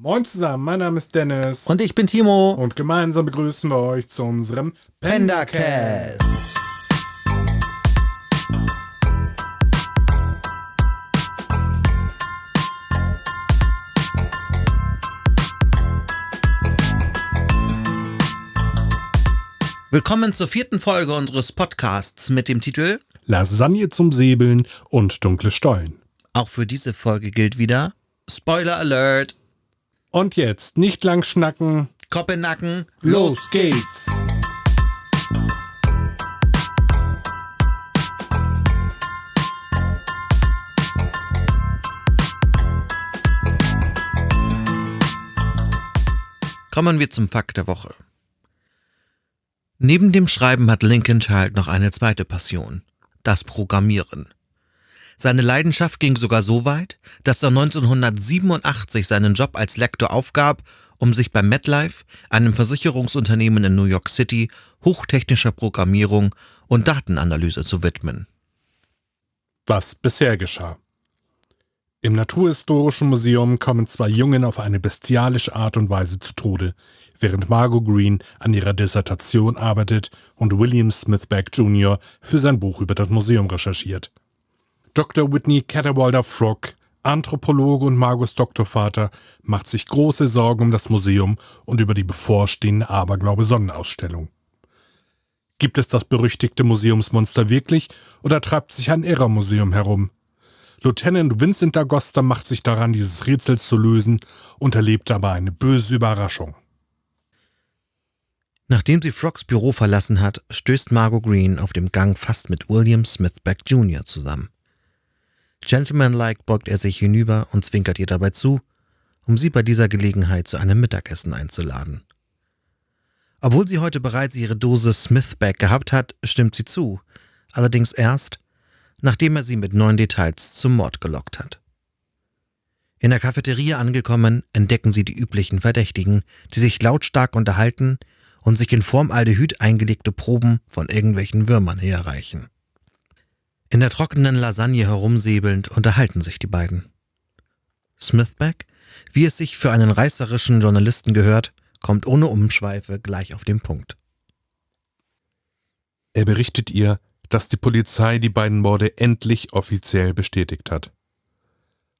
Moin zusammen, mein Name ist Dennis. Und ich bin Timo. Und gemeinsam begrüßen wir euch zu unserem Pendacast. Willkommen zur 4. Folge unseres Podcasts mit dem Titel Lasagne zum Säbeln und dunkle Stollen. Auch für diese Folge gilt wieder Spoiler Alert. Und jetzt nicht lang schnacken. Kopf in den Nacken. Los geht's. Kommen wir zum Fakt der Woche. Neben dem Schreiben hat Lincoln Child noch eine zweite Passion: das Programmieren. Seine Leidenschaft ging sogar so weit, dass er 1987 seinen Job als Lektor aufgab, um sich bei MetLife, einem Versicherungsunternehmen in New York City, hochtechnischer Programmierung und Datenanalyse zu widmen. Was bisher geschah. Im Naturhistorischen Museum kommen zwei Jungen auf eine bestialische Art und Weise zu Tode, während Margot Green an ihrer Dissertation arbeitet und William Smithback Jr. für sein Buch über das Museum recherchiert. Dr. Whitney Cadwallader-Frog, Anthropologe und Margots Doktorvater, macht sich große Sorgen um das Museum und über die bevorstehende Aberglaube-Sonnenausstellung. Gibt es das berüchtigte Museumsmonster wirklich oder treibt sich ein Irrermuseum herum? Lieutenant Vincent D'Agosta macht sich daran, dieses Rätsels zu lösen und erlebt dabei eine böse Überraschung. Nachdem sie Frogs Büro verlassen hat, stößt Margot Green auf dem Gang fast mit William Smithback Jr. zusammen. Gentlemanlike beugt er sich hinüber und zwinkert ihr dabei zu, um sie bei dieser Gelegenheit zu einem Mittagessen einzuladen. Obwohl sie heute bereits ihre Dosis Smithback gehabt hat, stimmt sie zu, allerdings erst, nachdem er sie mit neuen Details zum Mord gelockt hat. In der Cafeteria angekommen, entdecken sie die üblichen Verdächtigen, die sich lautstark unterhalten und sich in Formaldehyd eingelegte Proben von irgendwelchen Würmern herreichen. In der trockenen Lasagne herumsäbelnd unterhalten sich die beiden. Smithback, wie es sich für einen reißerischen Journalisten gehört, kommt ohne Umschweife gleich auf den Punkt. Er berichtet ihr, dass die Polizei die beiden Morde endlich offiziell bestätigt hat.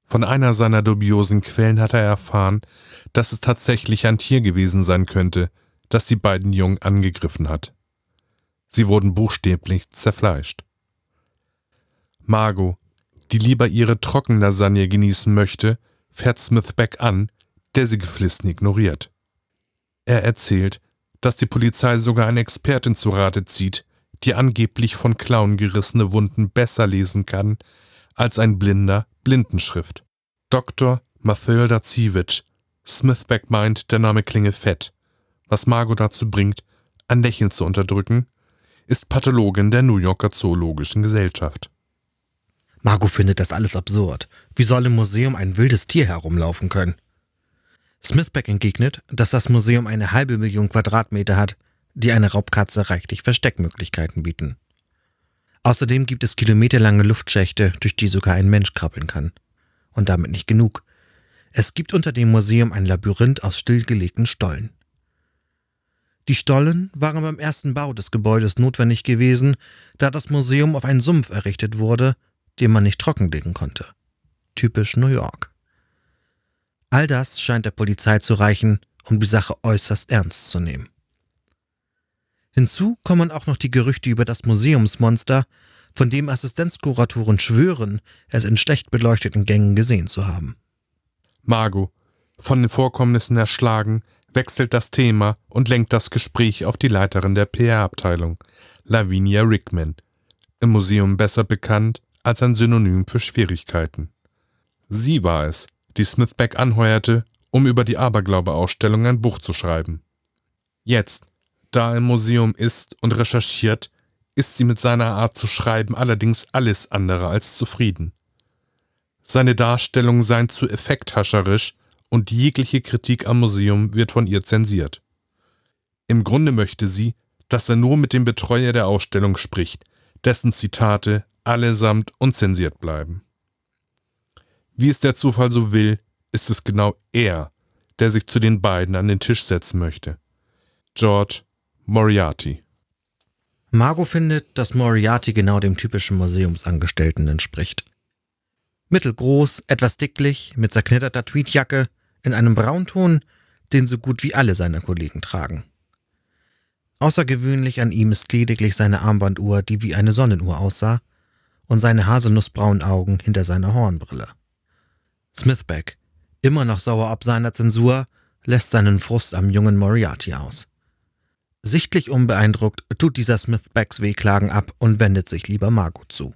Von einer seiner dubiosen Quellen hat er erfahren, dass es tatsächlich ein Tier gewesen sein könnte, das die beiden Jungen angegriffen hat. Sie wurden buchstäblich zerfleischt. Margot, die lieber ihre Trockenlasagne genießen möchte, fährt Smithback an, der sie geflissen ignoriert. Er erzählt, dass die Polizei sogar eine Expertin zu Rate zieht, die angeblich von Klauen gerissene Wunden besser lesen kann als ein Blinder Blindenschrift. Dr. Mathilda Ziewicz. Smithback meint, der Name klinge fett. Was Margot dazu bringt, ein Lächeln zu unterdrücken, ist Pathologin der New Yorker Zoologischen Gesellschaft. Margot findet das alles absurd. Wie soll im Museum ein wildes Tier herumlaufen können? Smithback entgegnet, dass das Museum eine 500.000 Quadratmeter hat, die einer Raubkatze reichlich Versteckmöglichkeiten bieten. Außerdem gibt es kilometerlange Luftschächte, durch die sogar ein Mensch krabbeln kann. Und damit nicht genug. Es gibt unter dem Museum ein Labyrinth aus stillgelegten Stollen. Die Stollen waren beim ersten Bau des Gebäudes notwendig gewesen, da das Museum auf einen Sumpf errichtet wurde, den man nicht trockenlegen konnte. Typisch New York. All das scheint der Polizei zu reichen, um die Sache äußerst ernst zu nehmen. Hinzu kommen auch noch die Gerüchte über das Museumsmonster, von dem Assistenzkuratoren schwören, es in schlecht beleuchteten Gängen gesehen zu haben. Margot, von den Vorkommnissen erschlagen, wechselt das Thema und lenkt das Gespräch auf die Leiterin der PR-Abteilung, Lavinia Rickman, im Museum besser bekannt als ein Synonym für Schwierigkeiten. Sie war es, die Smithback anheuerte, um über die Aberglaube-Ausstellung ein Buch zu schreiben. Jetzt, da er im Museum ist und recherchiert, ist sie mit seiner Art zu schreiben allerdings alles andere als zufrieden. Seine Darstellungen seien zu effekthascherisch und jegliche Kritik am Museum wird von ihr zensiert. Im Grunde möchte sie, dass er nur mit dem Betreuer der Ausstellung spricht, dessen Zitate allesamt unzensiert bleiben. Wie es der Zufall so will, ist es genau er, der sich zu den beiden an den Tisch setzen möchte. George Moriarty. Margot findet, dass Moriarty genau dem typischen Museumsangestellten entspricht. Mittelgroß, etwas dicklich, mit zerknitterter Tweedjacke, in einem Braunton, den so gut wie alle seiner Kollegen tragen. Außergewöhnlich an ihm ist lediglich seine Armbanduhr, die wie eine Sonnenuhr aussah, und seine haselnussbraunen Augen hinter seiner Hornbrille. Smithback, immer noch sauer ob seiner Zensur, lässt seinen Frust am jungen Moriarty aus. Sichtlich unbeeindruckt tut dieser Smithbacks Wehklagen ab und wendet sich lieber Margot zu.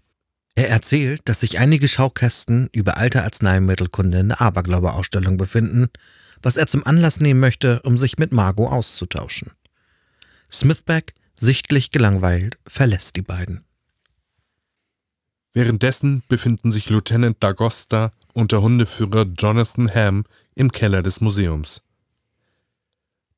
Er erzählt, dass sich einige Schaukästen über alte Arzneimittelkunde in der Aberglaube-Ausstellung befinden, was er zum Anlass nehmen möchte, um sich mit Margot auszutauschen. Smithback, sichtlich gelangweilt, verlässt die beiden. Währenddessen befinden sich Lieutenant D'Agosta und der Hundeführer Jonathan Ham im Keller des Museums.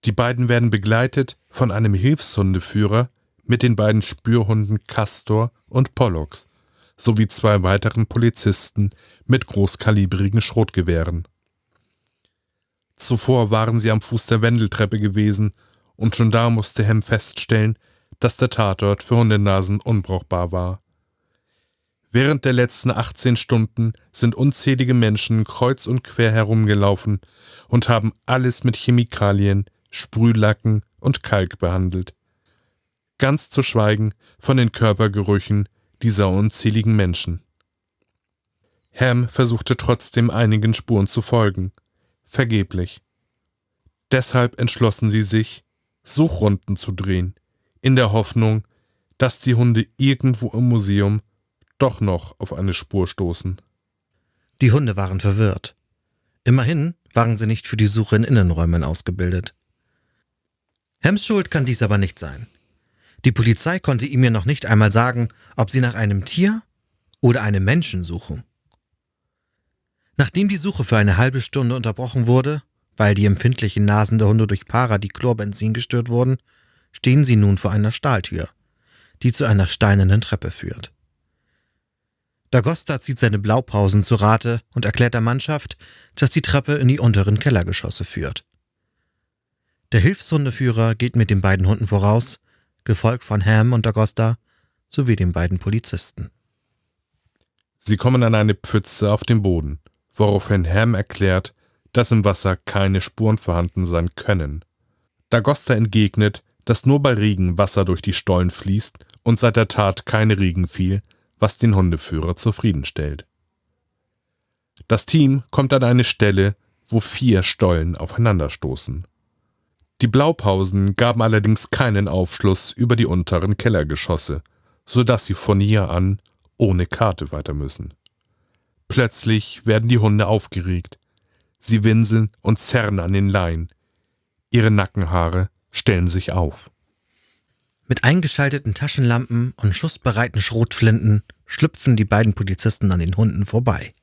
Die beiden werden begleitet von einem Hilfshundeführer mit den beiden Spürhunden Castor und Pollux sowie 2 weiteren Polizisten mit großkalibrigen Schrotgewehren. Zuvor waren sie am Fuß der Wendeltreppe gewesen und schon da musste Ham feststellen, dass der Tatort für Hundenasen unbrauchbar war. Während der letzten 18 Stunden sind unzählige Menschen kreuz und quer herumgelaufen und haben alles mit Chemikalien, Sprühlacken und Kalk behandelt. Ganz zu schweigen von den Körpergerüchen dieser unzähligen Menschen. Ham versuchte trotzdem einigen Spuren zu folgen. Vergeblich. Deshalb entschlossen sie sich, Suchrunden zu drehen, in der Hoffnung, dass die Hunde irgendwo im Museum doch noch auf eine Spur stoßen. Die Hunde waren verwirrt. Immerhin waren sie nicht für die Suche in Innenräumen ausgebildet. Hams Schuld kann dies aber nicht sein. Die Polizei konnte ihm ja noch nicht einmal sagen, ob sie nach einem Tier oder einem Menschen suchen. Nachdem die Suche für eine halbe Stunde unterbrochen wurde, weil die empfindlichen Nasen der Hunde durch Paradichlorbenzin gestört wurden, stehen sie nun vor einer Stahltür, die zu einer steinernen Treppe führt. D'Agosta zieht seine Blaupausen zu Rate und erklärt der Mannschaft, dass die Treppe in die unteren Kellergeschosse führt. Der Hilfshundeführer geht mit den beiden Hunden voraus, gefolgt von Ham und D'Agosta sowie den beiden Polizisten. Sie kommen an eine Pfütze auf dem Boden, woraufhin Ham erklärt, dass im Wasser keine Spuren vorhanden sein können. D'Agosta entgegnet, dass nur bei Regen Wasser durch die Stollen fließt und seit der Tat kein Regen fiel, was den Hundeführer zufriedenstellt. Das Team kommt an eine Stelle, wo 4 Stollen aufeinanderstoßen. Die Blaupausen gaben allerdings keinen Aufschluss über die unteren Kellergeschosse, sodass sie von hier an ohne Karte weiter müssen. Plötzlich werden die Hunde aufgeregt. Sie winseln und zerren an den Leinen. Ihre Nackenhaare stellen sich auf. Mit eingeschalteten Taschenlampen und schussbereiten Schrotflinten schlüpfen die beiden Polizisten an den Hunden vorbei.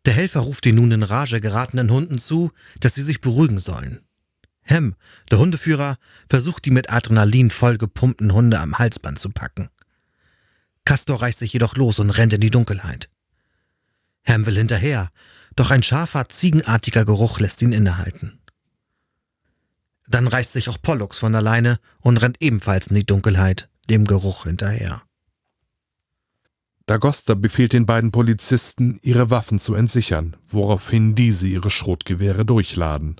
Der Helfer ruft den nun in Rage geratenen Hunden zu, dass sie sich beruhigen sollen. Ham, der Hundeführer, versucht die mit Adrenalin vollgepumpten Hunde am Halsband zu packen. Castor reißt sich jedoch los und rennt in die Dunkelheit. Ham will hinterher, doch ein scharfer, ziegenartiger Geruch lässt ihn innehalten. Dann reißt sich auch Pollux von der Leine und rennt ebenfalls in die Dunkelheit, dem Geruch hinterher. D'Agosta befiehlt den beiden Polizisten, ihre Waffen zu entsichern, woraufhin diese ihre Schrotgewehre durchladen.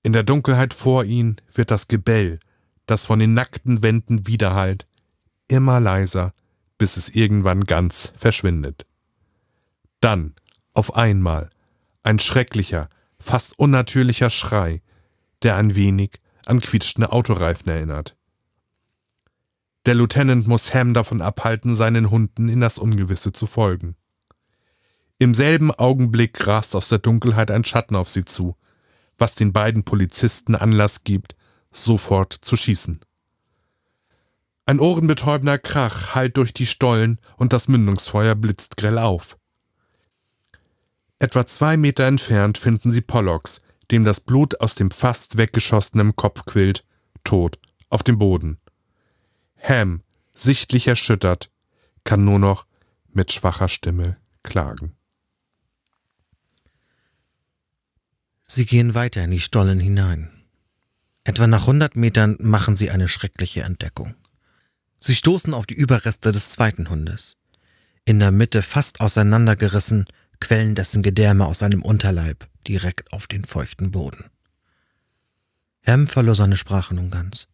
In der Dunkelheit vor ihnen wird das Gebell, das von den nackten Wänden widerhallt, immer leiser, bis es irgendwann ganz verschwindet. Dann, auf einmal, ein schrecklicher, fast unnatürlicher Schrei, der ein wenig an quietschende Autoreifen erinnert. Der Lieutenant muss Ham davon abhalten, seinen Hunden in das Ungewisse zu folgen. Im selben Augenblick rast aus der Dunkelheit ein Schatten auf sie zu, was den beiden Polizisten Anlass gibt, sofort zu schießen. Ein ohrenbetäubender Krach hallt durch die Stollen und das Mündungsfeuer blitzt grell auf. Etwa 2 Meter entfernt finden sie Pollux, dem das Blut aus dem fast weggeschossenen Kopf quillt, tot, auf dem Boden. Ham, sichtlich erschüttert, kann nur noch mit schwacher Stimme klagen. Sie gehen weiter in die Stollen hinein. Etwa nach 100 Metern machen sie eine schreckliche Entdeckung. Sie stoßen auf die Überreste des zweiten Hundes. In der Mitte, fast auseinandergerissen, quellen dessen Gedärme aus seinem Unterleib direkt auf den feuchten Boden. Ham verlor seine Sprache nun ganz.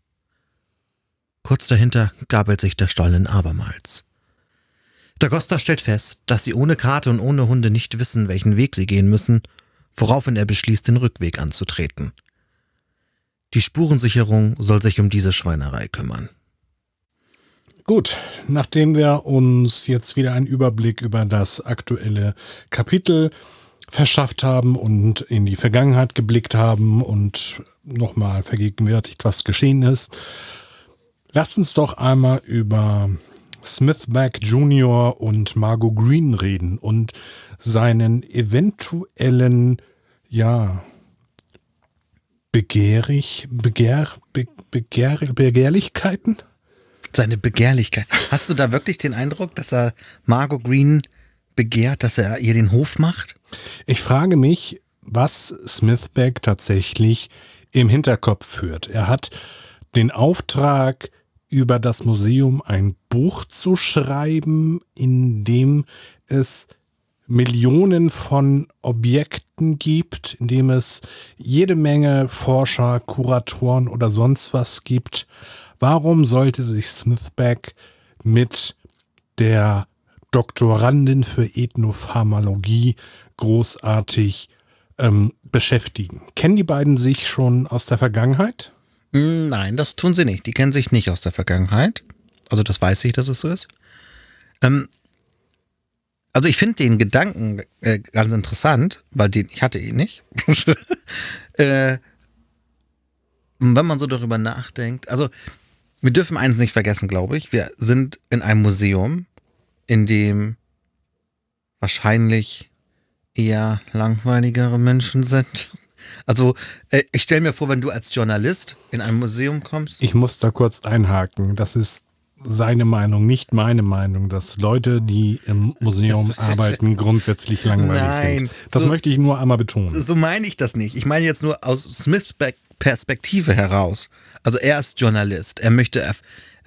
Kurz dahinter gabelt sich der Stollen abermals. D'Agosta stellt fest, dass sie ohne Karte und ohne Hunde nicht wissen, welchen Weg sie gehen müssen, woraufhin er beschließt, den Rückweg anzutreten. Die Spurensicherung soll sich um diese Schweinerei kümmern. Gut, nachdem wir uns jetzt wieder einen Überblick über das aktuelle Kapitel verschafft haben und in die Vergangenheit geblickt haben und nochmal vergegenwärtigt, was geschehen ist, lasst uns doch einmal über Smithback Jr. und Margot Green reden und seinen eventuellen, Begehrlichkeiten? Seine Begehrlichkeit. Hast du da wirklich den Eindruck, dass er Margot Green begehrt, dass er ihr den Hof macht? Ich frage mich, was Smithback tatsächlich im Hinterkopf führt. Er hat den Auftrag, über das Museum ein Buch zu schreiben, in dem es Millionen von Objekten gibt, in dem es jede Menge Forscher, Kuratoren oder sonst was gibt. Warum sollte sich Smithback mit der Doktorandin für Ethnopharmalogie großartig beschäftigen? Kennen die beiden sich schon aus der Vergangenheit? Nein, das tun sie nicht. Die kennen sich nicht aus der Vergangenheit. Also das weiß ich, dass es so ist. Also ich finde den Gedanken ganz interessant, weil ich hatte ihn nicht. Wenn man so darüber nachdenkt, also wir dürfen eins nicht vergessen, glaube ich. Wir sind in einem Museum, in dem wahrscheinlich eher langweiligere Menschen sind. Also ich stelle mir vor, wenn du als Journalist in ein Museum kommst. Ich muss da kurz einhaken. Das ist seine Meinung, nicht meine Meinung, dass Leute, die im Museum arbeiten, grundsätzlich langweilig sind. Das möchte ich nur einmal betonen. So meine ich das nicht. Ich meine jetzt nur aus Smiths Perspektive heraus. Also er ist Journalist. Er möchte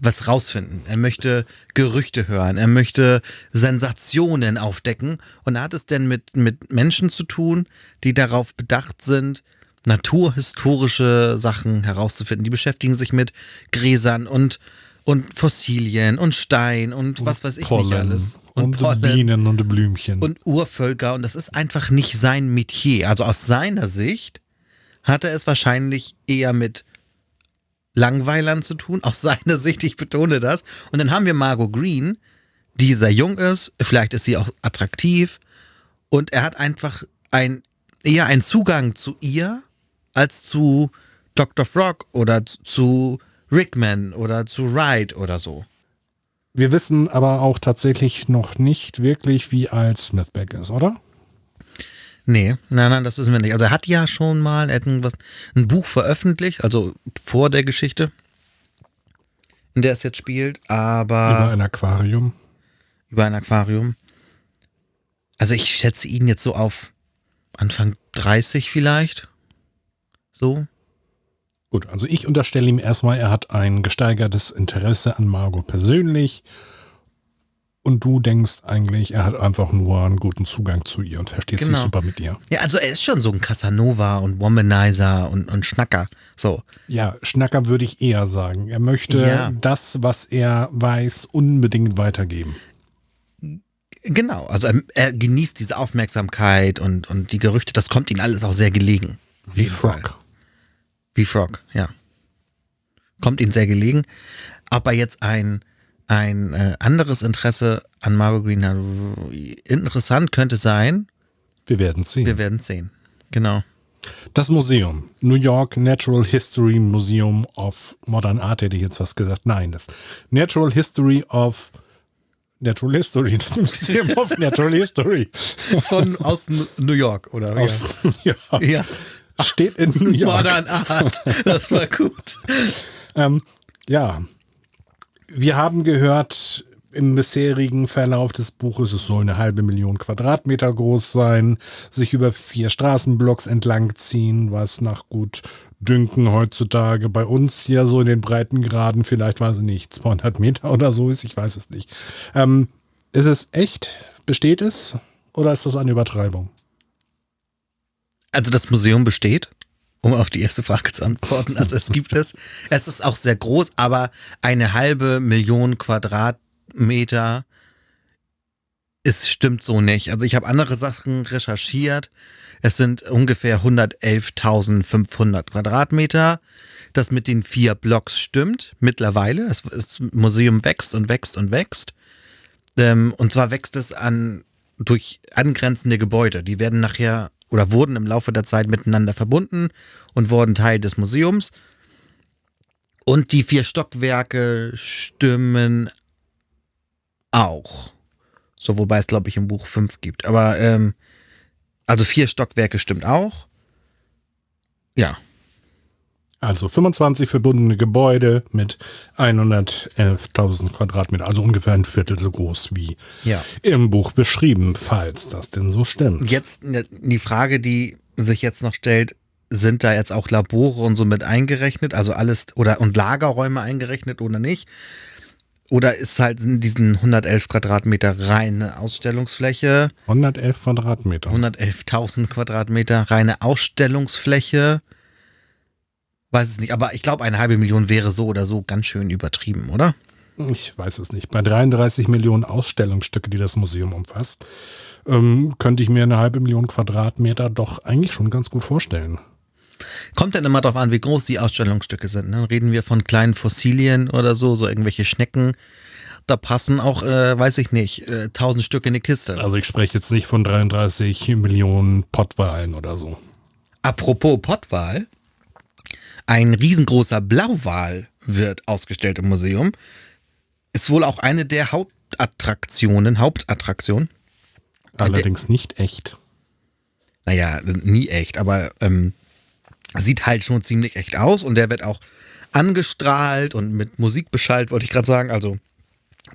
was rausfinden. Er möchte Gerüchte hören. Er möchte Sensationen aufdecken. Und er hat es denn mit Menschen zu tun, die darauf bedacht sind, naturhistorische Sachen herauszufinden. Die beschäftigen sich mit Gräsern und Fossilien und Stein und was weiß ich Pollen nicht alles. Und Pollen Bienen und Blümchen. und Urvölker. Und das ist einfach nicht sein Metier. Also aus seiner Sicht hat er es wahrscheinlich eher mit Langweilern zu tun, aus seiner Sicht, ich betone das. Und dann haben wir Margot Green, die sehr jung ist, vielleicht ist sie auch attraktiv und er hat einfach eher einen Zugang zu ihr als zu Dr. Frog oder zu Rickman oder zu Wright oder so. Wir wissen aber auch tatsächlich noch nicht wirklich, wie alt Smithback ist, oder? Nee, nein, das wissen wir nicht. Also er hat ja schon mal ein Buch veröffentlicht, also vor der Geschichte, in der es jetzt spielt, aber... Über ein Aquarium. Über ein Aquarium. Also ich schätze ihn jetzt so auf Anfang 30 vielleicht. So. Gut, also ich unterstelle ihm erstmal, er hat ein gesteigertes Interesse an Margot persönlich. Und du denkst eigentlich, er hat einfach nur einen guten Zugang zu ihr und versteht sich super mit ihr. Ja, also er ist schon so ein Casanova und Womanizer und Schnacker. So. Ja, Schnacker würde ich eher sagen. Er möchte das, was er weiß, unbedingt weitergeben. Genau, also er genießt diese Aufmerksamkeit und die Gerüchte, das kommt ihm alles auch sehr gelegen. Wie Frog. Wie Frog, ja. Kommt ihm sehr gelegen. Aber jetzt ein anderes Interesse an Margot Green hat. Interessant könnte sein. Wir werden sehen. Wir werden sehen. Genau. Das Museum. New York Natural History Museum of Modern Art, hätte ich jetzt was gesagt. Nein, das Natural History. Das Museum of Natural History. Aus New York, oder? Aus New York. Ja. Steht in New York. Modern Art. Das war gut. Ja. Wir haben gehört, im bisherigen Verlauf des Buches, es soll 500.000 Quadratmeter groß sein, sich über 4 Straßenblocks entlang ziehen, was nach gut Dünken heutzutage bei uns hier so in den Breitengraden vielleicht, weiß ich nicht, 200 Meter oder so ist, ich weiß es nicht. Ist es echt? Besteht es? Oder ist das eine Übertreibung? Also das Museum besteht, um auf die erste Frage zu antworten. Also es gibt es. Es ist auch sehr groß, aber 500.000 Quadratmeter stimmt so nicht. Also ich habe andere Sachen recherchiert. Es sind ungefähr 111.500 Quadratmeter. Das mit den 4 Blocks stimmt mittlerweile. Das Museum wächst und wächst und wächst. Und zwar wächst es durch angrenzende Gebäude. Die werden nachher oder wurden im Laufe der Zeit miteinander verbunden und wurden Teil des Museums. Und die 4 Stockwerke stimmen auch. So, wobei es, glaube ich, im Buch 5 gibt. Aber, also 4 Stockwerke stimmt auch. Ja. Also 25 verbundene Gebäude mit 111.000 Quadratmeter, also ungefähr ein Viertel so groß wie im Buch beschrieben, falls das denn so stimmt. Jetzt die Frage, die sich jetzt noch stellt, sind da jetzt auch Labore und so mit eingerechnet, also alles und Lagerräume eingerechnet oder nicht? Oder ist halt in diesen 111 Quadratmeter reine Ausstellungsfläche? 111 Quadratmeter. 111.000 Quadratmeter reine Ausstellungsfläche. Weiß es nicht, aber ich glaube, 500.000 wäre so oder so ganz schön übertrieben, oder? Ich weiß es nicht. Bei 33 Millionen Ausstellungsstücke, die das Museum umfasst, könnte ich mir 500.000 Quadratmeter doch eigentlich schon ganz gut vorstellen. Kommt dann immer darauf an, wie groß die Ausstellungsstücke sind. Ne? Reden wir von kleinen Fossilien oder so irgendwelche Schnecken. Da passen auch, weiß ich nicht, 1000 Stück in eine Kiste. Also ich spreche jetzt nicht von 33 Millionen Pottwalen oder so. Apropos Pottwal. Ein riesengroßer Blauwal wird ausgestellt im Museum. Ist wohl auch eine der Hauptattraktionen. Allerdings nicht echt. Naja, nie echt, aber sieht halt schon ziemlich echt aus. Und der wird auch angestrahlt und mit Musik beschallt, wollte ich gerade sagen. Also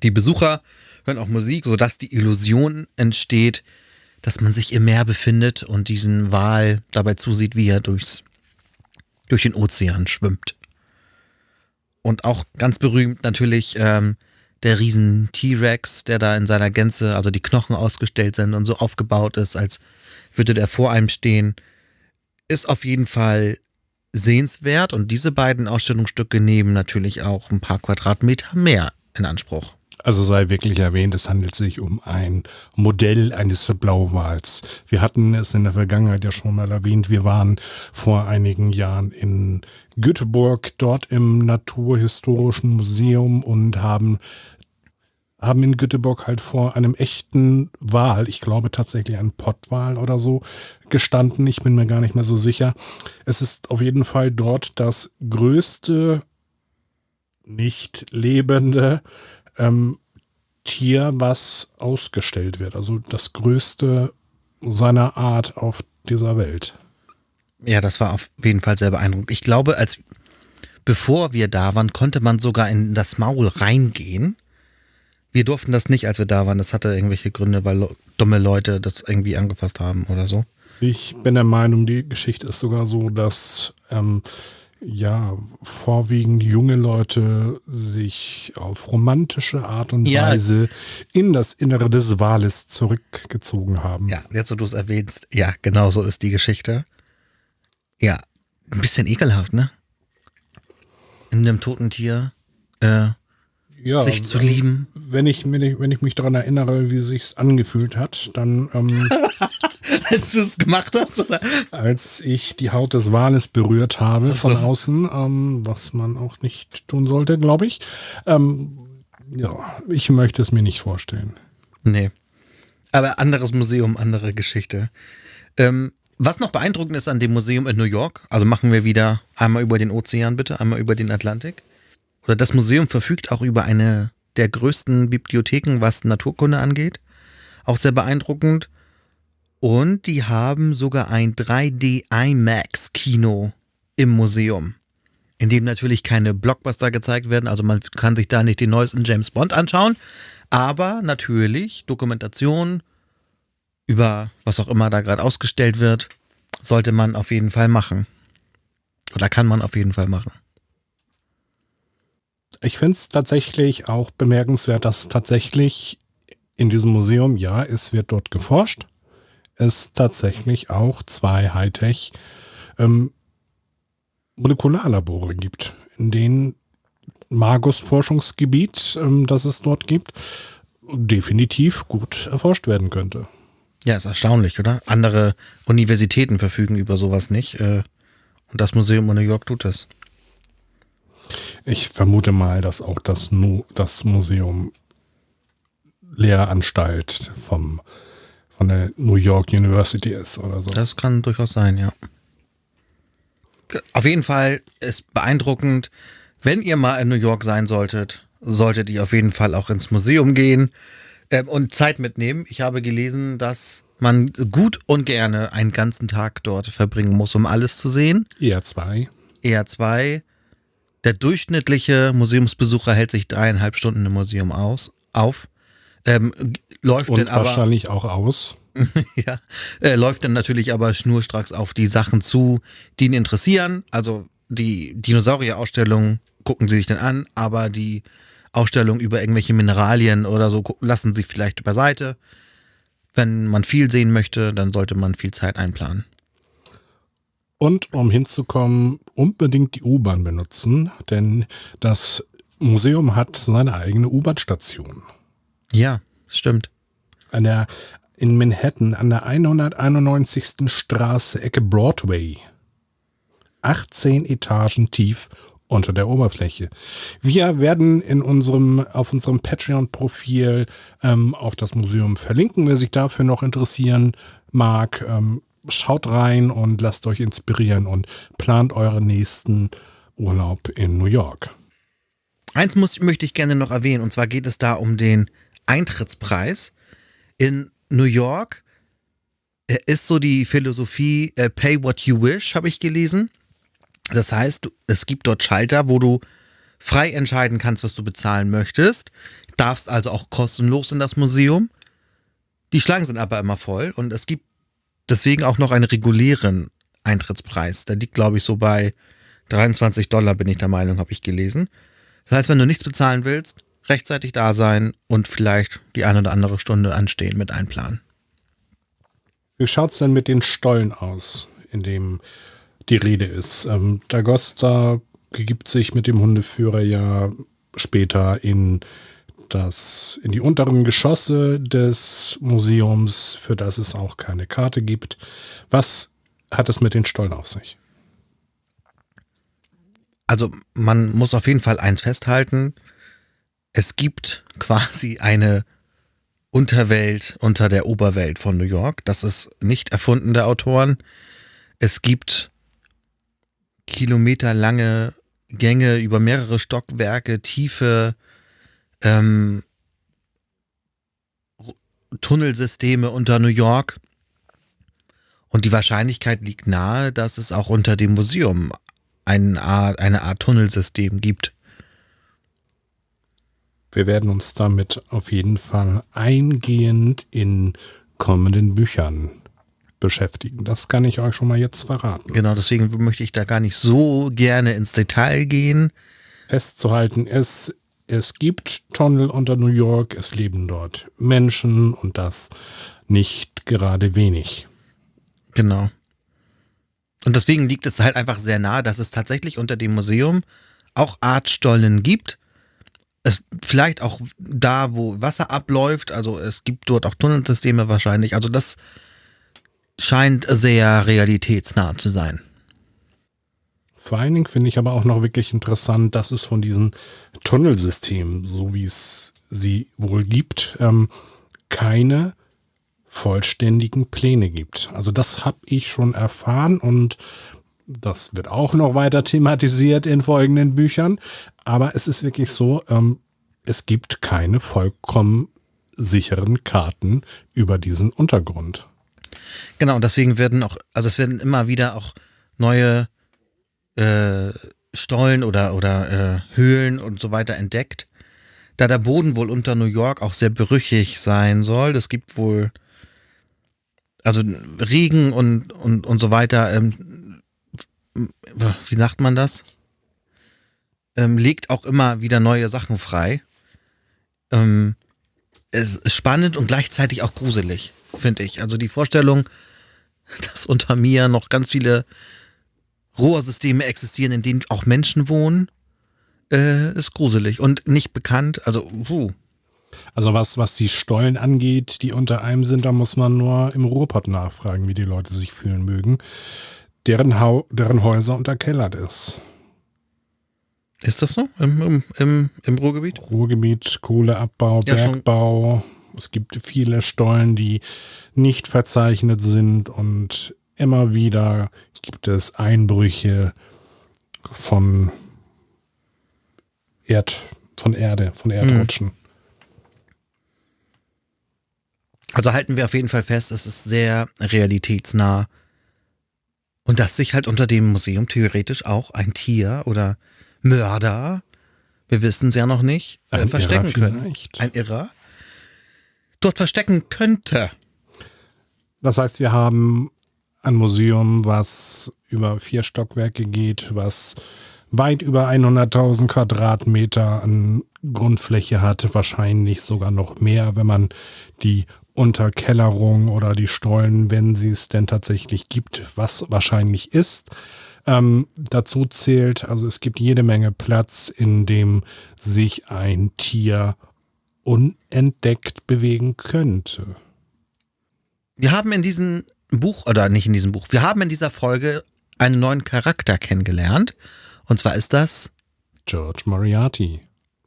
die Besucher hören auch Musik, sodass die Illusion entsteht, dass man sich im Meer befindet und diesen Wal dabei zusieht, wie er durch den Ozean schwimmt. Und auch ganz berühmt natürlich der riesen T-Rex, der da in seiner Gänze, also die Knochen ausgestellt sind und so aufgebaut ist, als würde der vor einem stehen, ist auf jeden Fall sehenswert. Und diese beiden Ausstellungsstücke nehmen natürlich auch ein paar Quadratmeter mehr in Anspruch. Also sei wirklich erwähnt, es handelt sich um ein Modell eines Blauwals. Wir hatten es in der Vergangenheit ja schon mal erwähnt. Wir waren vor einigen Jahren in Göteborg, dort im Naturhistorischen Museum und haben in Göteborg halt vor einem echten Wal, ich glaube tatsächlich ein Pottwal oder so, gestanden. Ich bin mir gar nicht mehr so sicher. Es ist auf jeden Fall dort das größte nicht lebende Tier, was ausgestellt wird. Also das größte seiner Art auf dieser Welt. Ja, das war auf jeden Fall sehr beeindruckend. Ich glaube, bevor wir da waren, konnte man sogar in das Maul reingehen. Wir durften das nicht, als wir da waren. Das hatte irgendwelche Gründe, weil dumme Leute das irgendwie angefasst haben oder so. Ich bin der Meinung, die Geschichte ist sogar so, dass vorwiegend junge Leute sich auf romantische Art und Weise in das Innere des Wales zurückgezogen haben. Ja, jetzt wo du es erwähnst, ja, genau so ist die Geschichte. Ja, ein bisschen ekelhaft, ne? In einem toten Tier sich zu lieben. Wenn ich mich daran erinnere, wie es sich angefühlt hat, dann als du es gemacht hast, oder? Als ich die Haut des Wales berührt habe von außen, was man auch nicht tun sollte, glaube ich. Ich möchte es mir nicht vorstellen. Nee. Aber anderes Museum, andere Geschichte. Was noch beeindruckend ist an dem Museum in New York, also machen wir wieder einmal über den Ozean bitte, einmal über den Atlantik. Oder das Museum verfügt auch über eine der größten Bibliotheken, was Naturkunde angeht. Auch sehr beeindruckend. Und die haben sogar ein 3D IMAX-Kino im Museum, in dem natürlich keine Blockbuster gezeigt werden. Also man kann sich da nicht den neuesten James Bond anschauen. Aber natürlich Dokumentation über was auch immer da gerade ausgestellt wird, sollte man auf jeden Fall machen. Oder kann man auf jeden Fall machen. Ich finde es tatsächlich auch bemerkenswert, dass tatsächlich in diesem Museum, ja, es wird dort geforscht, es tatsächlich auch 2 Hightech Molekularlabore gibt, in denen Magos Forschungsgebiet, das es dort gibt, definitiv gut erforscht werden könnte. Ja, ist erstaunlich, oder? Andere Universitäten verfügen über sowas nicht. Und das Museum in New York tut es. Ich vermute mal, dass auch das Museum Lehranstalt von der New York University ist oder so. Das kann durchaus sein, ja. Auf jeden Fall ist beeindruckend, wenn ihr mal in New York sein solltet ihr auf jeden Fall auch ins Museum gehen und Zeit mitnehmen. Ich habe gelesen, dass man gut und gerne einen ganzen Tag dort verbringen muss, um alles zu sehen. Eher 2. Eher 2. Der durchschnittliche Museumsbesucher hält sich 3,5 Stunden im Museum auf. Läuft Und dann aber wahrscheinlich auch aus. ja, läuft dann natürlich aber schnurstracks auf die Sachen zu, die ihn interessieren. Also die Dinosaurier-Ausstellung gucken sie sich dann an, aber die Ausstellung über irgendwelche Mineralien oder so lassen sie vielleicht beiseite. Wenn man viel sehen möchte, dann sollte man viel Zeit einplanen. Und um hinzukommen, unbedingt die U-Bahn benutzen, denn das Museum hat seine eigene U-Bahn-Station. Ja, stimmt. In Manhattan an der 191. Straße, Ecke Broadway. 18 Etagen tief unter der Oberfläche. Wir werden auf unserem Patreon-Profil auf das Museum verlinken. Wer sich dafür noch interessieren mag, schaut rein und lasst euch inspirieren und plant euren nächsten Urlaub in New York. Eins möchte ich gerne noch erwähnen, und zwar geht es da um den Eintrittspreis. In New York ist so die Philosophie Pay what you wish, habe ich gelesen. Das heißt, es gibt dort Schalter, wo du frei entscheiden kannst, was du bezahlen möchtest. Darfst also auch kostenlos in das Museum. Die Schlangen sind aber immer voll und es gibt deswegen auch noch einen regulären Eintrittspreis. Der liegt, glaube ich, so bei $23, bin ich der Meinung, habe ich gelesen. Das heißt, wenn du nichts bezahlen willst, rechtzeitig da sein und vielleicht die eine oder andere Stunde anstehen mit einplanen. Wie schaut es denn mit den Stollen aus, in dem die Rede ist? D'Agosta begibt sich mit dem Hundeführer ja später in die unteren Geschosse des Museums, für das es auch keine Karte gibt. Was hat es mit den Stollen auf sich? Also man muss auf jeden Fall eins festhalten. Es gibt quasi eine Unterwelt unter der Oberwelt von New York. Das ist nicht erfunden der Autoren. Es gibt kilometerlange Gänge über mehrere Stockwerke, tiefe Tunnelsysteme unter New York. Und die Wahrscheinlichkeit liegt nahe, dass es auch unter dem Museum eine Art Tunnelsystem gibt. Wir werden uns damit auf jeden Fall eingehend in kommenden Büchern beschäftigen. Das kann ich euch schon mal jetzt verraten. Genau, deswegen möchte ich da gar nicht so gerne ins Detail gehen. Festzuhalten, es gibt Tunnel unter New York, es leben dort Menschen und das nicht gerade wenig. Genau. Und deswegen liegt es halt einfach sehr nahe, dass es tatsächlich unter dem Museum auch Artstollen gibt. Es vielleicht auch da, wo Wasser abläuft, also es gibt dort auch Tunnelsysteme wahrscheinlich. Also das scheint sehr realitätsnah zu sein. Vor allen Dingen finde ich aber auch noch wirklich interessant, dass es von diesen Tunnelsystemen, so wie es sie wohl gibt, keine vollständigen Pläne gibt. Also das habe ich schon erfahren und das wird auch noch weiter thematisiert in folgenden Büchern. Aber es ist wirklich so, es gibt keine vollkommen sicheren Karten über diesen Untergrund. Genau, und deswegen es werden immer wieder auch neue Stollen oder Höhlen und so weiter entdeckt. da der Boden wohl unter New York auch sehr brüchig sein soll, es gibt wohl also Regen und so weiter, wie sagt man das? Legt auch immer wieder neue Sachen frei. Es ist spannend und gleichzeitig auch gruselig, finde ich. Also die Vorstellung, dass unter mir noch ganz viele Rohrsysteme existieren, in denen auch Menschen wohnen, ist gruselig und nicht bekannt. Also, Also was die Stollen angeht, die unter einem sind, da muss man nur im Ruhrpott nachfragen, wie die Leute sich fühlen mögen. Deren Häuser unterkellert ist. Ist das so im Ruhrgebiet? Ruhrgebiet, Kohleabbau, Ja, Bergbau. Es gibt viele Stollen, die nicht verzeichnet sind und immer wieder gibt es Einbrüche von Erdrutschen. Also halten wir auf jeden Fall fest, es ist sehr realitätsnah. Und dass sich halt unter dem Museum theoretisch auch ein Tier oder Mörder, wir wissen es ja noch nicht, verstecken können. Vielleicht. Ein Irrer dort verstecken könnte. Das heißt, wir haben ein Museum, was über 4 Stockwerke geht, was weit über 100.000 Quadratmeter an Grundfläche hat, wahrscheinlich sogar noch mehr, wenn man die Unterkellerung oder die Stollen, wenn sie es denn tatsächlich gibt, was wahrscheinlich ist, dazu zählt. Also es gibt jede Menge Platz, in dem sich ein Tier unentdeckt bewegen könnte. Wir haben in diesem Buch, oder nicht in diesem Buch, wir haben in dieser Folge einen neuen Charakter kennengelernt. Und zwar ist das George Moriarty.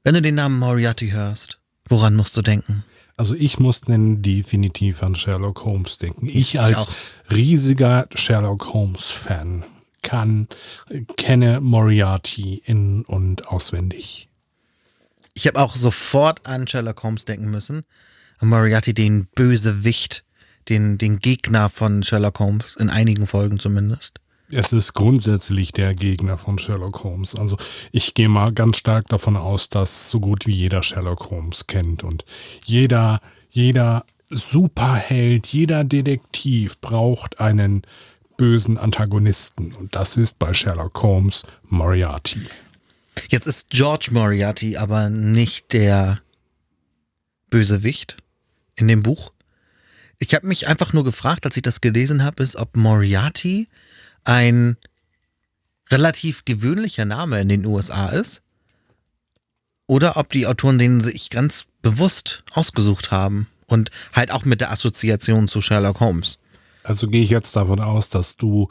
Wenn du den Namen Moriarty hörst, woran musst du denken? Also ich muss denn definitiv an Sherlock Holmes denken. Ich als auch. riesiger Sherlock Holmes-Fan kenne Moriarty in- und auswendig. Ich habe auch sofort an Sherlock Holmes denken müssen. An Moriarty, den Bösewicht, den Gegner von Sherlock Holmes, in einigen Folgen zumindest. Es ist grundsätzlich der Gegner von Sherlock Holmes. Also ich gehe mal ganz stark davon aus, dass so gut wie jeder Sherlock Holmes kennt. Und jeder Superheld, jeder Detektiv braucht einen bösen Antagonisten. Und das ist bei Sherlock Holmes Moriarty. Jetzt ist George Moriarty aber nicht der Bösewicht in dem Buch. Ich habe mich einfach nur gefragt, als ich das gelesen habe, ist, ob Moriarty ein relativ gewöhnlicher Name in den USA ist oder ob die Autoren den sich ganz bewusst ausgesucht haben und halt auch mit der Assoziation zu Sherlock Holmes. Also gehe ich jetzt davon aus, dass du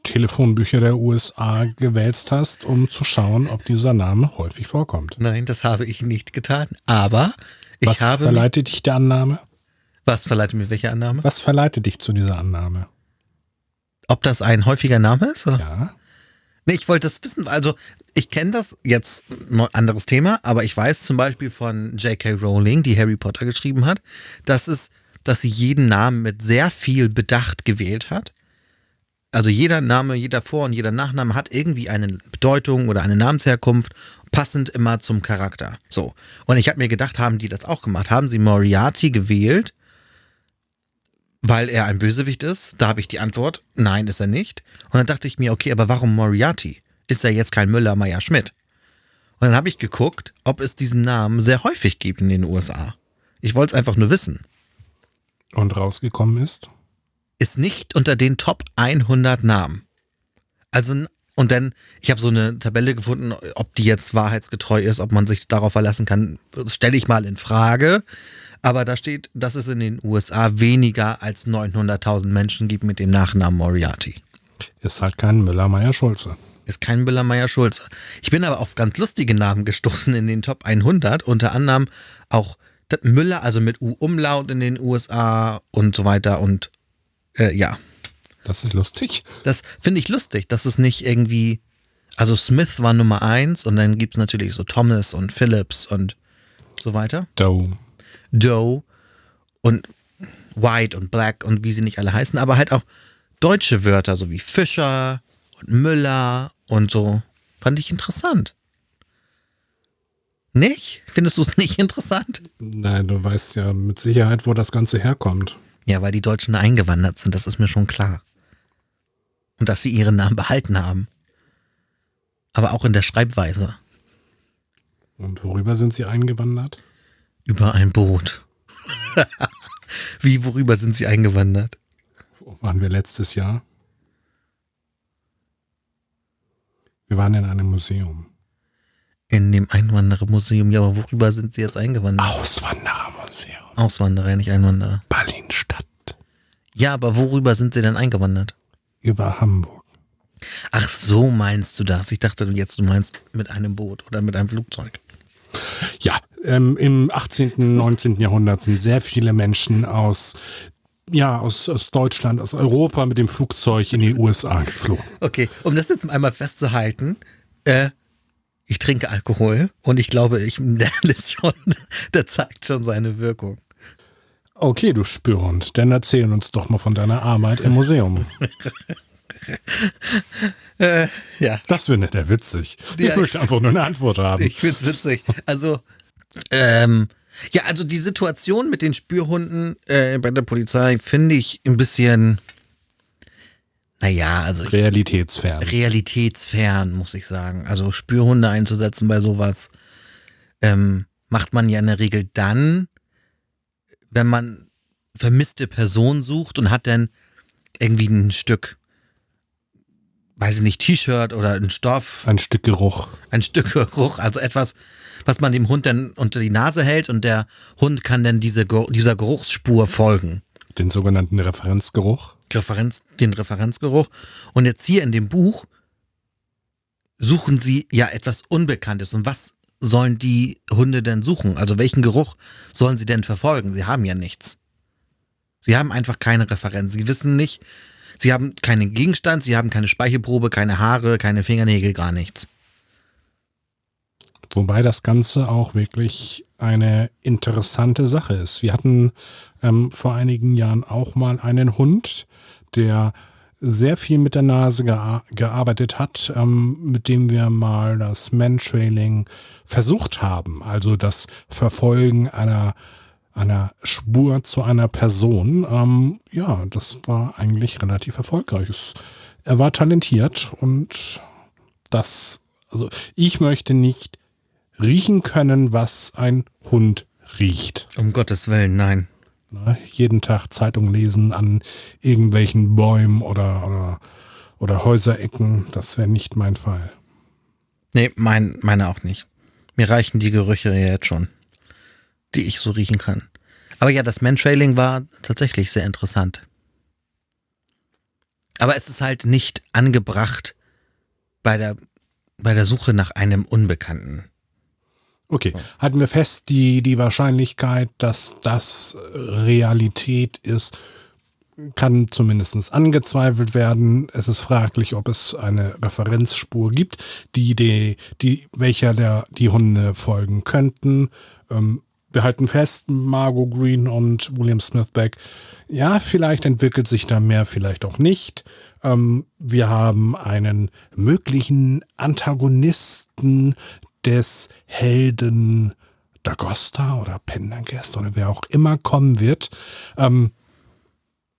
Telefonbücher der USA gewälzt hast, um zu schauen, ob dieser Name häufig vorkommt. Nein, das habe ich nicht getan, aber Was verleitet dich der Annahme? Was verleitet mir welche Annahme? Was verleitet dich zu dieser Annahme? Ob das ein häufiger Name ist? Oder? Ja. Nee, ich wollte das wissen. Also, ich kenne das jetzt, ein anderes Thema, aber ich weiß zum Beispiel von J.K. Rowling, die Harry Potter geschrieben hat, dass sie jeden Namen mit sehr viel Bedacht gewählt hat. Also jeder Name, jeder Vor- und jeder Nachname hat irgendwie eine Bedeutung oder eine Namensherkunft, passend immer zum Charakter. So. Und ich habe mir gedacht, haben die das auch gemacht? Haben sie Moriarty gewählt, weil er ein Bösewicht ist? Da habe ich die Antwort, nein, ist er nicht. Und dann dachte ich mir, okay, aber warum Moriarty? Ist er jetzt kein Müller, Meyer, Schmidt? Und dann habe ich geguckt, ob es diesen Namen sehr häufig gibt in den USA. Ich wollte es einfach nur wissen. Und rausgekommen ist? Ist nicht unter den Top 100 Namen. Also, und dann, ich habe so eine Tabelle gefunden, ob die jetzt wahrheitsgetreu ist, ob man sich darauf verlassen kann, stelle ich mal in Frage. Aber da steht, dass es in den USA weniger als 900.000 Menschen gibt mit dem Nachnamen Moriarty. Ist halt kein Müller-Meyer-Schulze. Ist kein Müller-Meyer-Schulze. Ich bin aber auf ganz lustige Namen gestoßen in den Top 100, unter anderem auch Müller, also mit U-Umlaut in den USA und so weiter und ja. Das ist lustig. Das finde ich lustig, dass es nicht irgendwie, also Smith war Nummer 1 und dann gibt es natürlich so Thomas und Phillips und so weiter. Doe und White und Black und wie sie nicht alle heißen, aber halt auch deutsche Wörter, so wie Fischer und Müller und so. Fand ich interessant. Nicht? Findest du es nicht interessant? Nein, du weißt ja mit Sicherheit, wo das Ganze herkommt. Ja, weil die Deutschen eingewandert sind, das ist mir schon klar. Und dass sie ihren Namen behalten haben. Aber auch in der Schreibweise. Und worüber sind sie eingewandert? Über ein Boot. Wie, worüber sind sie eingewandert? Wo waren wir letztes Jahr? Wir waren in einem Museum. In dem Einwanderermuseum. Ja, aber worüber sind sie jetzt eingewandert? Auswanderermuseum. Auswanderer, nicht Einwanderer. Berlin-Stadt. Ja, aber worüber sind sie denn eingewandert? Über Hamburg. Ach so, meinst du das? Ich dachte jetzt, du meinst mit einem Boot oder mit einem Flugzeug. Ja, im 18., 19. Jahrhundert sind sehr viele Menschen aus Deutschland, aus Europa mit dem Flugzeug in die USA geflogen. Okay, um das jetzt einmal festzuhalten, ich trinke Alkohol und ich glaube, der zeigt schon seine Wirkung. Okay, du Spürhund, dann erzähl uns doch mal von deiner Arbeit im Museum. Ja. Das findet er witzig. Ich möchte einfach nur eine Antwort haben. Ich find's witzig. Also, also die Situation mit den Spürhunden bei der Polizei finde ich ein bisschen, realitätsfern, muss ich sagen. Also Spürhunde einzusetzen bei sowas macht man ja in der Regel dann, wenn man vermisste Personen sucht und hat dann irgendwie ein Stück, weiß ich nicht, T-Shirt oder ein Stoff. Ein Stück Geruch. Also etwas, was man dem Hund dann unter die Nase hält und der Hund kann dann dieser Geruchsspur folgen. Den sogenannten Referenzgeruch. Den Referenzgeruch. Und jetzt hier in dem Buch suchen sie ja etwas Unbekanntes. Und was sollen die Hunde denn suchen? Also welchen Geruch sollen sie denn verfolgen? Sie haben ja nichts. Sie haben einfach keine Referenz. Sie wissen nicht, sie haben keinen Gegenstand, sie haben keine Speichelprobe, keine Haare, keine Fingernägel, gar nichts. Wobei das Ganze auch wirklich eine interessante Sache ist. Wir hatten vor einigen Jahren auch mal einen Hund, der sehr viel mit der Nase gearbeitet hat, mit dem wir mal das Mantrailing versucht haben. Also das Verfolgen einer Spur zu einer Person. Das war eigentlich relativ erfolgreich. Er war talentiert und ich möchte nicht riechen können, was ein Hund riecht. Um Gottes Willen, nein. Jeden Tag Zeitung lesen an irgendwelchen Bäumen oder Häuserecken, das wäre nicht mein Fall. Nee, meine auch nicht. Mir reichen die Gerüche ja jetzt schon, die ich so riechen kann. Aber ja, das Mantrailing war tatsächlich sehr interessant. Aber es ist halt nicht angebracht bei der Suche nach einem Unbekannten. Okay, halten wir fest, die Wahrscheinlichkeit, dass das Realität ist, kann zumindest angezweifelt werden. Es ist fraglich, ob es eine Referenzspur gibt, welcher die Hunde folgen könnten. Wir halten fest, Margot Green und William Smithback, ja, vielleicht entwickelt sich da mehr, vielleicht auch nicht. Wir haben einen möglichen Antagonisten des Helden Dagosta oder Pendergast oder wer auch immer kommen wird.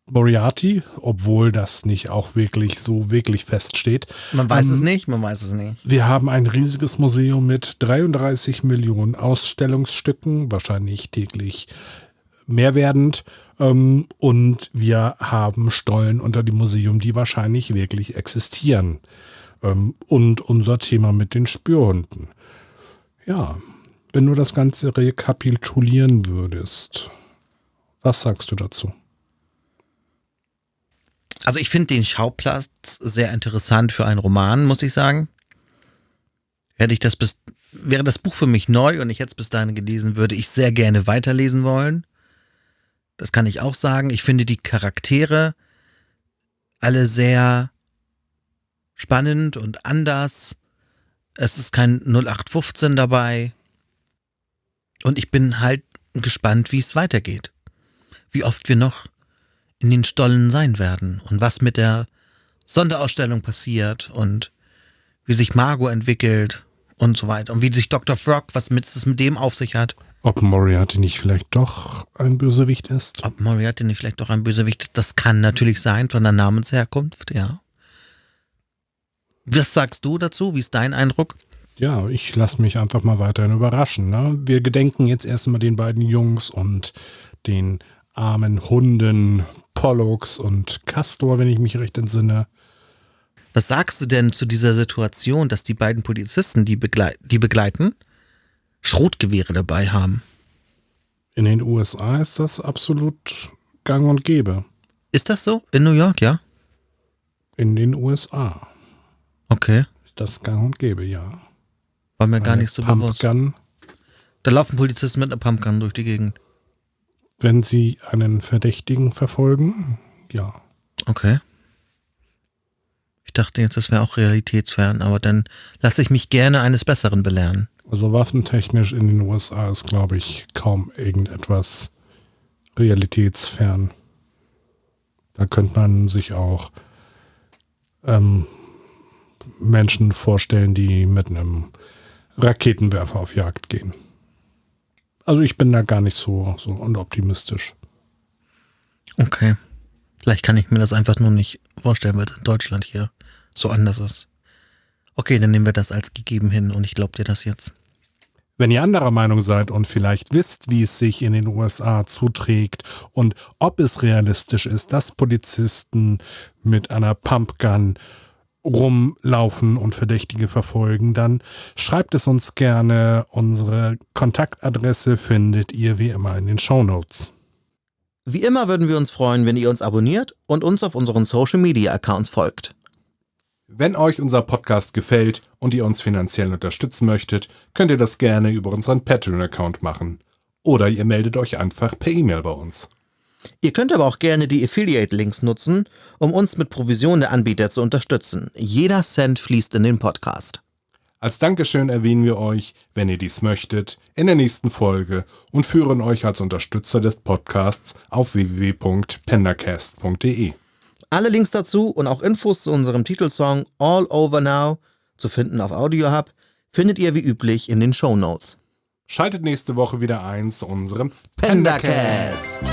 Moriarty, obwohl das nicht auch wirklich feststeht. Man weiß es nicht. Wir haben ein riesiges Museum mit 33 Millionen Ausstellungsstücken, wahrscheinlich täglich mehr werdend. Und wir haben Stollen unter dem Museum, die wahrscheinlich wirklich existieren. Und unser Thema mit den Spürhunden. Ja, wenn du das Ganze rekapitulieren würdest, was sagst du dazu? Also ich finde den Schauplatz sehr interessant für einen Roman, muss ich sagen. Wäre das Buch für mich neu und ich hätte es bis dahin gelesen, würde ich sehr gerne weiterlesen wollen. Das kann ich auch sagen. Ich finde die Charaktere alle sehr spannend und anders. Es ist kein 0815 dabei. Und ich bin halt gespannt, wie es weitergeht. Wie oft wir noch in den Stollen sein werden und was mit der Sonderausstellung passiert und wie sich Margot entwickelt und so weiter. Und wie sich Dr. Frog, was es mit dem auf sich hat. Ob Moriarty nicht vielleicht doch ein Bösewicht ist? Ob Moriarty nicht vielleicht doch ein Bösewicht ist, das kann natürlich sein, von der Namensherkunft, ja. Was sagst du dazu? Wie ist dein Eindruck? Ja, ich lasse mich einfach mal weiterhin überraschen. Ne? Wir gedenken jetzt erstmal den beiden Jungs und den armen Hunden Pollux und Castor, wenn ich mich recht entsinne. Was sagst du denn zu dieser Situation, dass die beiden Polizisten, die begleiten, Schrotgewehre dabei haben? In den USA ist das absolut gang und gäbe. Ist das so? In New York, ja? In den USA Okay. ist das gang und gäbe, ja. War mir gar nicht so bewusst. Pumpgun, Da laufen Polizisten mit einer Pumpgun durch die Gegend. wenn sie einen Verdächtigen verfolgen, ja. Okay. Ich dachte jetzt, das wäre auch realitätsfern, aber dann lasse ich mich gerne eines Besseren belehren. Also waffentechnisch in den USA ist, glaube ich, kaum irgendetwas realitätsfern. Da könnte man sich auch Menschen vorstellen, die mit einem Raketenwerfer auf Jagd gehen. Also ich bin da gar nicht so unoptimistisch. Okay. Vielleicht kann ich mir das einfach nur nicht vorstellen, weil es in Deutschland hier so anders ist. Okay, dann nehmen wir das als gegeben hin und ich glaube dir das jetzt. Wenn ihr anderer Meinung seid und vielleicht wisst, wie es sich in den USA zuträgt und ob es realistisch ist, dass Polizisten mit einer Pumpgun rumlaufen und Verdächtige verfolgen, dann schreibt es uns gerne. Unsere Kontaktadresse findet ihr wie immer in den Shownotes. Wie immer würden wir uns freuen, wenn ihr uns abonniert und uns auf unseren Social-Media-Accounts folgt. Wenn euch unser Podcast gefällt und ihr uns finanziell unterstützen möchtet, könnt ihr das gerne über unseren Patreon-Account machen. Oder ihr meldet euch einfach per E-Mail bei uns. Ihr könnt aber auch gerne die Affiliate-Links nutzen, um uns mit Provision der Anbieter zu unterstützen. Jeder Cent fließt in den Podcast. Als Dankeschön erwähnen wir euch, wenn ihr dies möchtet, in der nächsten Folge und führen euch als Unterstützer des Podcasts auf www.pendacast.de. Alle Links dazu und auch Infos zu unserem Titelsong All Over Now, zu finden auf Audiohub, findet ihr wie üblich in den Shownotes. Schaltet nächste Woche wieder ein zu unserem Pendacast!